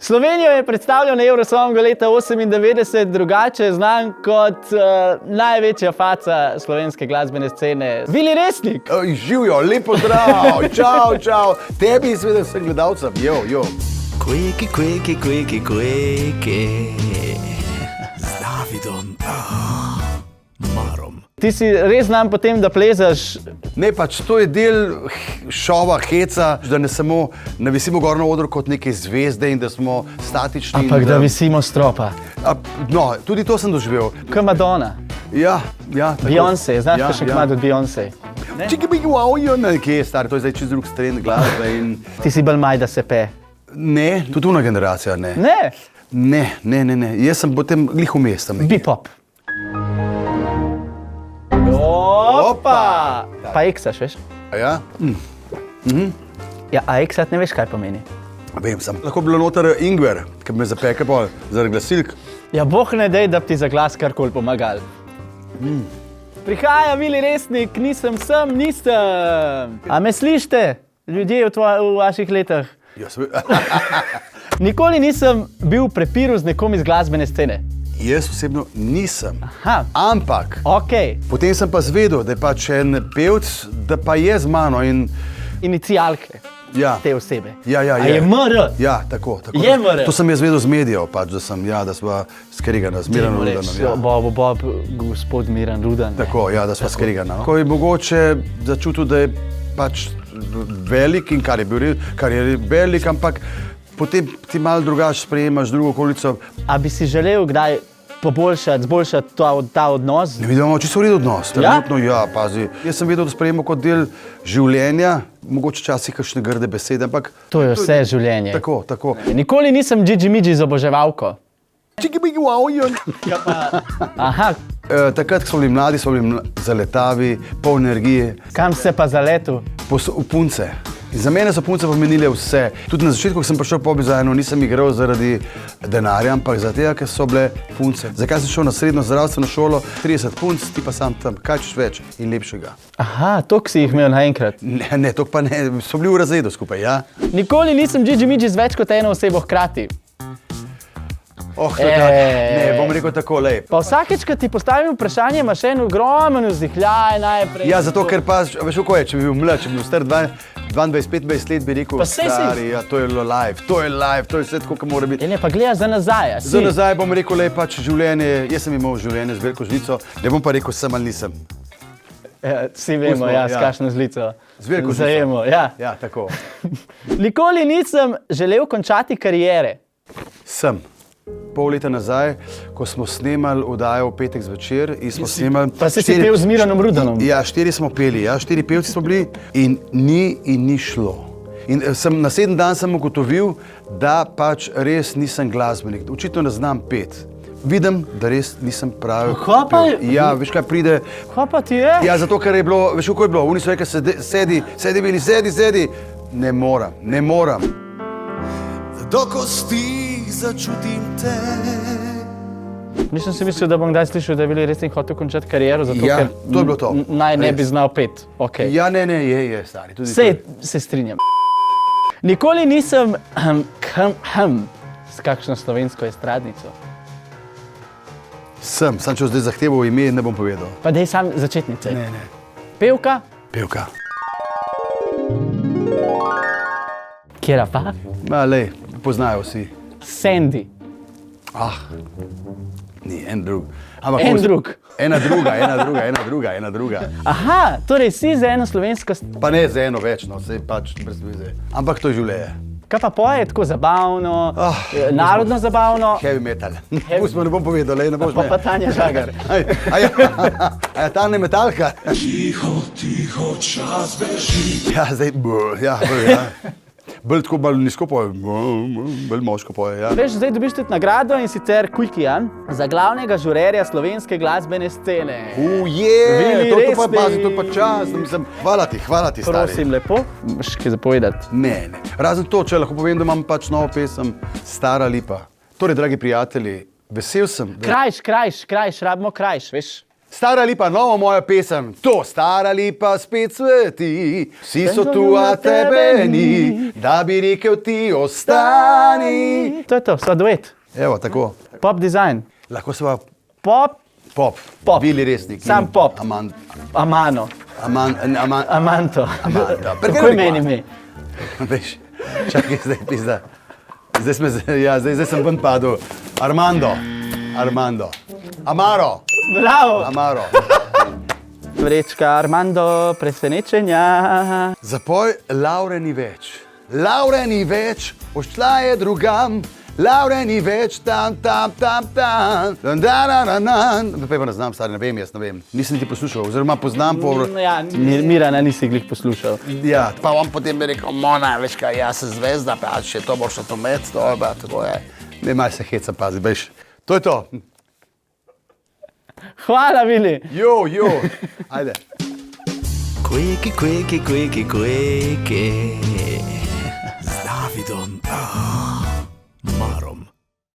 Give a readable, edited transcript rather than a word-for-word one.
Slovenijo je predstavljal na Eurosongu leta 1998, drugače znan kot največja faca slovenske glasbene scene. Vili Resnik! Živijo, lepo zdrav, čau. Tebi in seveda vsem gledalcem, jo. Kveki. Z Davidom, Marom. Ti si res znam po tem, da plezaš. Ne, pač to je del šova, heca, da ne visimo gor na odru kot neke zvezde in da smo statični. Ampak da visimo stropa. No, tudi to sem doživel. Kot Madonna. Ja. Beyoncé, znaš pa še komad od Beyoncé? Nekje je stari, to je zdaj čez drug stran glasbe in... Ti si bolj maj, da se pe. Ne, tudi una generacija, ne. Ne? Ne. Jaz sem potem glih vmes tam. Bipop. Opa! Pa eksaš, veš? A ja? Ja, a eksat ne veš, kaj pomeni? Vem sem. Lahko bi bilo noter ingver, ki bi me zapeke pol, zaradi glasilk. Ja, boh ne dej, da bi ti za glas karkoli pomagal. Prihaja Vili Resnik, nisem. A me slište, ljudje v vaših letih? Ja, Nikoli nisem bil v prepiru z nekom iz glasbene scene. Jaz osebno nisem. Aha. Ampak, potem sem pa zvedel, da je pač en pevc, da pa je z mano in... Inicialke te osebe. Ja. A je MR? Ja, tako. Je MR? To sem jaz vedel z medijev, pač, da sva skrigana, z Miran Rudanom. Bob, gospod Miran Rudan. Tako, ja, da sva skrigana. Ko je mogoče začutil, da je pač velik in kar je velik, ampak potem ti malo drugače sprejemaš drugo okolico. A bi si želel kdaj zboljšati ta odnos? Ne vidim, čisto v redu odnos. Trenutno, ja, pazi. Jaz sem vedel, da sprejemam kot del življenja, mogoče časih kakšne grde besede, ampak... To je vse življenje. Tako. Nikoli nisem Džidži z oboževalko. Aha. Takrat, ko smo bili mladi, smo bili zaletavi, polni energije. Kam se pa zaletel? V punce. In za mene so punce pomenile vse. Tudi na začetku, ko sem prišel po Bizajnu, nisem igral zaradi denarja, ampak zato, ker so bile punce. Zakaj sem šel na srednjo zdravstveno šolo? 30 punc, ti pa sam tam. Kaj češ več in lepšega? Aha, toliko si jih imel naenkrat. Ne, toliko pa ne. So bili v razredu skupaj, ja? Nikoli nisem Džidži z več kot eno osebo hkrati. Ne, bom rekel tako, lej. Pa vsakeč, ko ti postavim vprašanje, imaš en ogromen vzdihljaj najprej. Ja, zato, ker pa, veš kako je, če bi bil mlad, če bi bil star 22-25 let, bi rekel, stari, ja, to je live, to je vse tako, kot mora biti. Ne, pa gledaš za nazaj, a si? Za nazaj bom rekel, lej, pač življenje, jaz sem imel življenje z veliko žlico, ne bom pa rekel, sem ali nisem. Vsi vemo, ja, s kakšno žlico. Z veliko žlico. Zajemo, ja. Ja, tako. Nikoli nisem želel končati kariere. Sem. Pol leta nazaj, ko smo snemali oddajo v petek zvečer in smo snemali... Pa si pel z Miranom Rudanom? Ja, 4 smo peli, 4 pevci smo bili in ni šlo. In na 7 dan sem ugotovil, da pač res nisem glasbenik. Očitno ne znam pet. Vidim, da res nisem pravi pevec. Ja, veš kaj pride? Kaj pa ti je? Ja, zato, ker je bilo, veš kako je bilo, oni so rekli, sedi. Ne moram. Do kosti začutim te. Nisem si mislil, da bom kdaj slišal, da je Vili Resnik hotel končati kariero, zato ker to je bilo to. Naj ne bi znal pet. Okay. Ja, ne, je stari. Se strinjam. Nikoli nisem s kakšno slovensko estradnico. Sem če zdaj zahteval ime, ne bom povedal. Pa dej sam začetnice. Ne. Pevka? Pevka. Kjera pa? Lej, poznajo vsi. Sandy. Ni, en drug. En drug? Ena druga. Aha, torej si za eno slovensko... Pa ne za eno več, no, sej pač brez veze. Ampak to je življenje. Kaj pa poje, tako zabavno, narodno zabavno? Heavy metal. Pustimo, ne bom povedal, ne boš me. Pa Tanja Žagar. A je Tanja metalka? Tiho, čas beži. Ja, zdaj, bolj tako nizko poje, bolj moško poje, ja. Veš, zdaj dobiš tudi nagrado in sicer Kulkijan za glavnega žurerja slovenske glasbene scene. To pa pazi, to pa čas, mislim, hvala ti, stari. Prosim, lepo, imaš kaj zapovedati? Ne. Razen to, če lahko povem, da imam pač novo pesem, Stara lipa. Torej, dragi prijatelji, vesel sem, da... Krajš, rabimo krajš, veš? Stara lipa, novo moja pesem, to stara lipa spet sveti, vsi so tu, a tebe ni, da bi rekel ti ostani. To je to, sva duet. Evo, tako. Pop design. Lahko sva Pop, pop, Pop. Bili Resnik. Sam pop. Amano. Amanda. Amanto. Perché Kako non je è meni qua? ime? Veš, čakaj, zdaj pizda. Zdaj sem ven padel. Armando. Amaro. Vrečka Armando, presenečenja. Zapoj Laure ni več, odšla je drugam. Laure ni več, tam. Pej pa ne znam, stari, ne vem, Nisem niti poslušal, oziroma poznam po... Ja, Mirana nisi glih poslušal. Ja, pa on potem bi rekel, Mona, veš kaj, jaz sem zvezda, pa še to boš to met, tako je. Ne, maj se heca, pazi, veš. To je to. Hvala, Vili. Jo, ajde. Quake. Z Davidom. Marom.